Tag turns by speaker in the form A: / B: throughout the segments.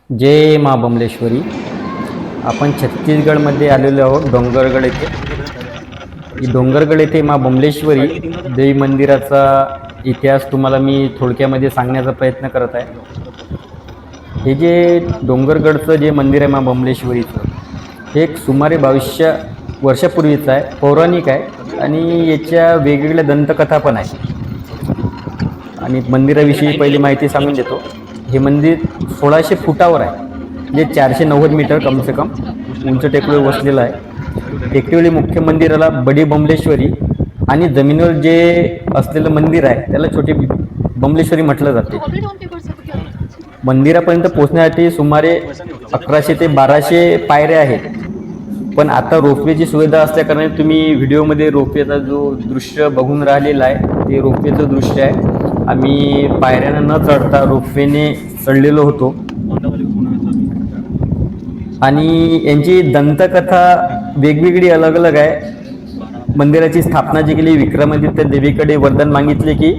A: जय मा बमलेश्वरी। आपण छत्तीसगडमध्ये आलेलो आहोत, डोंगरगड येथे। डोंगरगड येथे मा बमलेश्वरी देवी मंदिराचा इतिहास तुम्हाला मी थोडक्यामध्ये सांगण्याचा प्रयत्न करत आहे। हे जे डोंगरगडचं जे मंदिर आहे मा बमलेश्वरीचं, हे एक सुमारे 2200 वर्षापूर्वीचं आहे, पौराणिक आहे आणि याच्या वेगवेगळ्या दंतकथा पण आहेत। आणि मंदिराविषयी पहिली माहिती सांगून देतो। हे मंदिर 1600 फुटावर आहे, म्हणजे 490 मीटर कम से कम उंच टेकडीवर वसलेलं आहे। टेकडीवरील मुख्य मंदिराला बडी बमलेश्वरी आणि जमिनीवर जे असलेलं मंदिर आहे त्याला छोटी बमलेश्वरी म्हटलं जाते। मंदिरापर्यंत पोहोचण्यासाठी सुमारे 1100 ते 1200 पायऱ्या आहेत, पण आता रोपवेची सुविधा असल्याकारणे तुम्ही व्हिडिओमध्ये रोपवेचा जो दृश्य बघून राहिलेला आहे ते रोपवेचं दृश्य आहे। आम्ही पायऱ्यानं न चढता रोपवेने चढलेलो होतो। आणि यांची दंतकथा वेगवेगळी अलग अलग आहे। मंदिराची स्थापना जी केली विक्रमादित्य देवीकडे वरदान मागितले की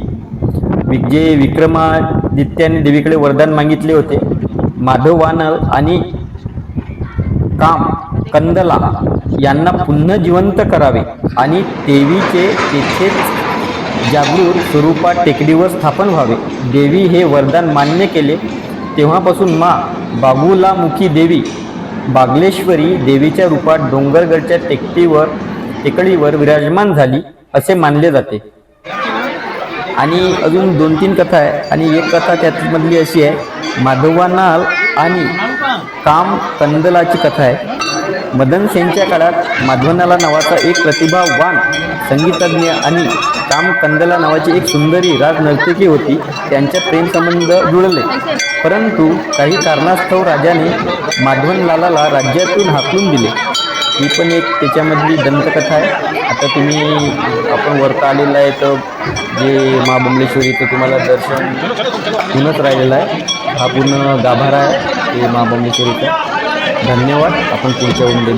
A: जे विक्रमादित्याने देवीकडे वरदान मागितले होते, माधव वानर आणि काम कंदला यांना पुन्हा जिवंत करावे आणि देवीचे तेथेच जागृत स्वरूपात टेकडीवर स्थापन व्हावे। देवी हे वरदान मान्य केले। तेव्हापासून मा बागुलामुखी देवी बागलेश्वरी देवीच्या रूपात डोंगरगडच्या टेकडीवर विराजमान झाली असे मानले जाते। आणि अजून 2-3 कथा आहे आणि एक कथा त्यातमधली अशी आहे, माधवानाल आणि काम कंदलाची कथा आहे। मदन सेनच्या काळात माधवनाला नावाचा एक प्रतिभावान संगीतज्ञ आणि काम कंदला नावाची एक सुंदरी राजनर्तकी होती। त्यांचे प्रेमसंबंध जुळले, परंतु काही कारणास्तव राजाने माधवनलालाला राज्यातून हाकलून दिले। ही पण एक त्याच्यामधली दंतकथा आहे। आता आपण वरता आलेला आहे तर जे मा बमलेश्वरीचं तुम्हाला दर्शन होऊनच राहिलेलं आहे। हा पूर्ण गाभारा आहे ते मा बमलेश्वरीचा। धन्यवाद। आपण पुढच्या व्हिडिओ